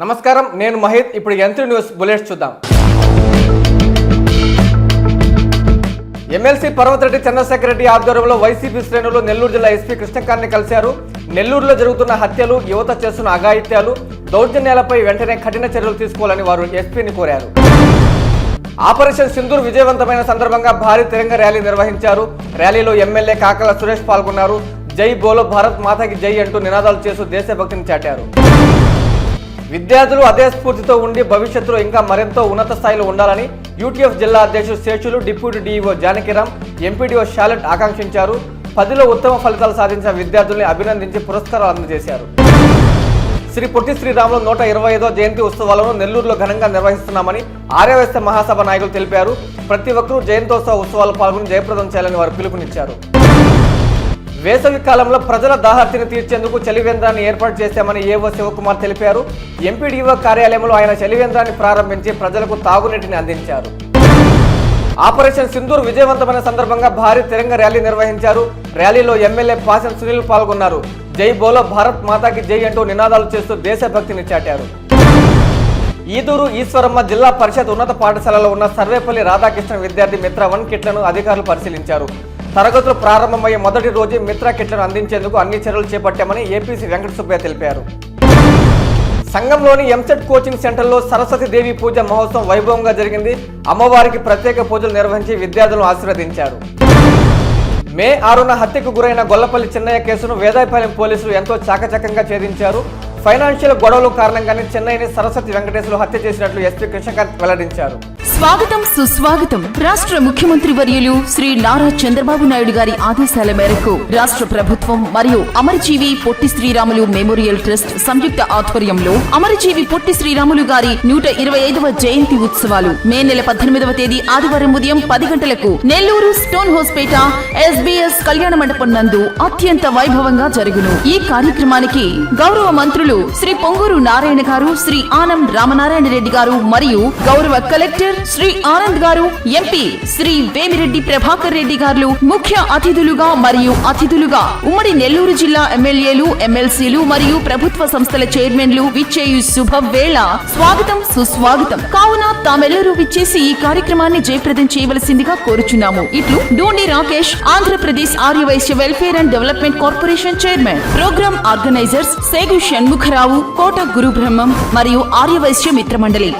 నమస్కారం, నేను మహిత్. ఇప్పుడు యంత్రి న్యూస్ బులెట్స్ చూద్దాం. ఎమ్మెల్సీ పర్వతరెడ్డి చంద్రశేఖర్ రెడ్డి ఆధ్వర్యంలో వైసీపీ శ్రేణులు నెల్లూరు జిల్లా ఎస్పీ కృష్ణకాంత్ని కలిశారు. నెల్లూరులో జరుగుతున్న హత్యలు, యువత చేస్తున్న అఘాయిత్యాలు, దౌర్జన్యాలపై వెంటనే కఠిన చర్యలు తీసుకోవాలని వారు ఎస్పీని కోరారు. ఆపరేషన్ సింధూర్ విజయవంతమైన సందర్భంగా భారీ తిరంగ ర్యాలీ నిర్వహించారు. ర్యాలీలో ఎమ్మెల్యే కాకల సురేష్ పాల్గొన్నారు. జై బోలో భారత్ మాతాకి జై అంటూ నినాదాలు చేస్తూ దేశభక్తిని చాటారు. విద్యార్థులు అదే స్ఫూర్తితో ఉండి భవిష్యత్తులో ఇంకా మరింత ఉన్నత స్థాయిలో ఉండాలని యూటీఎఫ్ జిల్లా అధ్యక్షుడు Seshulu, deputy DEO Janakiram, MPDO Shalet ఆకాంక్షించారు. 10లో ఉత్తమ ఫలితాలు సాధించిన విద్యార్థుల్ని అభినందించి పురస్కారాలు అందజేశారు. శ్రీ పొట్టి శ్రీరాములు 125వ జయంతి ఉత్సవాలను నెల్లూరులో ఘనంగా నిర్వహిస్తున్నామని ఆర్యవైశ్య మహాసభ నాయకులు తెలిపారు. ప్రతి ఒక్కరూ జయంతోత్సవ ఉత్సవాలు పాల్గొని జయప్రదం చేయాలని వారు పిలుపునిచ్చారు. వేసవి కాలంలో ప్రజల దాహార్తిని తీర్చేందుకు చలివేంద్రాన్ని ఏర్పాటు చేశామని ఏవో శివకుమార్ తెలిపారు. ఎంపీడీఓ కార్యాలయంలో ఆయన చలివేంద్రాన్ని ప్రారంభించి ప్రజలకు తాగునీటిని అందించారు. ఆపరేషన్ సింధూర్ విజయవంతమైన సందర్భంగా భారీ తిరంగ ర్యాలీ నిర్వహించారు. ర్యాలీలో ఎమ్మెల్యే పాసం సునీల్ పాల్గొన్నారు. జై బోలో భారత్ మాతాకి జై అంటూ నినాదాలు చేస్తూ దేశభక్తిని చాటారు. ఈదూరు ఈశ్వరమ్మ జిల్లా పరిషత్ ఉన్నత పాఠశాలలో ఉన్న సర్వేపల్లి రాధాకృష్ణ విద్యార్థి మిత్ర 1 కిట్లను అధికారులు పరిశీలించారు. తరగతులు ప్రారంభమయ్యే మొదటి రోజు మిత్ర కిట్లను అందించేందుకు అన్ని చర్యలు చేపట్టామని ఏపీసీ వెంకట సుబ్బయ్య తెలిపారు. సంఘంలోని ఎంసెట్ కోచింగ్ సెంటర్లో సరస్వతి దేవి పూజ మహోత్సవం వైభవంగా జరిగింది. అమ్మవారికి ప్రత్యేక పూజలు నిర్వహించి విద్యార్థులను ఆశీర్వదించారు. మే 6న హత్యకు గురైన గొల్లపల్లి చిన్నయ్య కేసును వేదాయపాలెం పోలీసులు ఎంతో చాకచక్యంగా ఛేదించారు. ఫైనాన్షియల్ గొడవల కారణంగానే చెన్నైని సరస్వతి వెంకటేశ్వరు హత్య చేసినట్లు ఎస్పీ కృష్ణకాంత్ వెల్లడించారు. స్వాగతం సుస్వాగతం. రాష్ట్ర ముఖ్యమంత్రి వర్యులు శ్రీ నారా చంద్రబాబు నాయుడు గారి ఆదేశాల మేరకు రాష్ట్ర ప్రభుత్వం మరియు అమరజీవి పొట్టి శ్రీరాములు మెమోరియల్ ట్రస్ట్ సంయుక్త ఆధ్వర్యంలో అమరజీవి పొట్టి శ్రీరాములు గారి 125వ జయంతి ఉత్సవాలు మే నెల 18వ తేదీ ఆదివారం ఉదయం 10 గంటలకు నెల్లూరు స్టోన్ హౌస్పేట ఎస్బీఎస్ కళ్యాణ మండపం నందు అత్యంత వైభవంగా జరుగును. ఈ కార్యక్రమానికి గౌరవ మంత్రులు శ్రీ పొంగూరు నారాయణ గారు, శ్రీ ఆనం రామనారాయణ రెడ్డి గారు మరియు గౌరవ కలెక్టర్ శ్రీ ఆనంద్ గారు, ఎంపీ శ్రీ వేమిరెడ్డి ప్రభాకర్ రెడ్డి గారు ముఖ్య అతిథులుగా మరియు అతిథులుగా ఉమ్మడి నెల్లూరు జిల్లా ఎమ్మెల్యేలు, ఎమ్మెల్సీలు మరియు ప్రభుత్వ సంస్థల చైర్మన్లు విచ్చేయు శుభవేళ. స్వాగతం సుస్వాగతం. కావున తామెల్లరూ విచ్చేసి ఈ కార్యక్రమాన్ని జయప్రదం చేయవలసిందిగా కోరుచున్నాము. ఇట్లు Dundi Rakesh, Andhra Pradesh Arya Vysya welfare and development corporation chairman. Programme organisers Segu Shanmukha Rao, Kota Gurubrahmam మరియు ఆర్యవైశ్య మిత్రమండలి.